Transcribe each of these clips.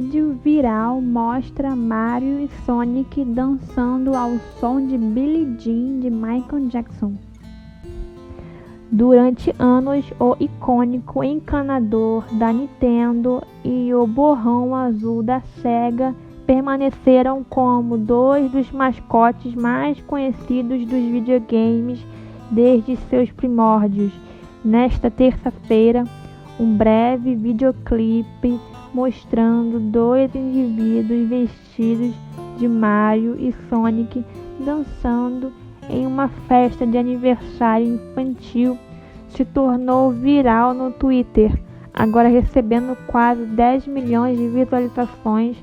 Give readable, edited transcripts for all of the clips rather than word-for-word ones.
vídeo viral mostra Mario e Sonic dançando ao som de Billie Jean de Michael Jackson. Durante anos, o icônico encanador da Nintendo e o borrão azul da Sega permaneceram como dois dos mascotes mais conhecidos dos videogames desde seus primórdios. Nesta terça-feira, um breve videoclipe mostrando dois indivíduos vestidos de Mario e Sonic dançando em uma festa de aniversário infantil se tornou viral no Twitter, agora recebendo quase 10 milhões de visualizações,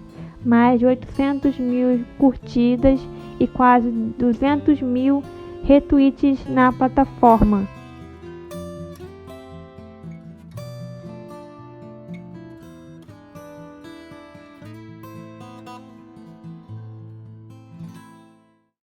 mais de 800 mil curtidas e quase 200 mil retweets na plataforma.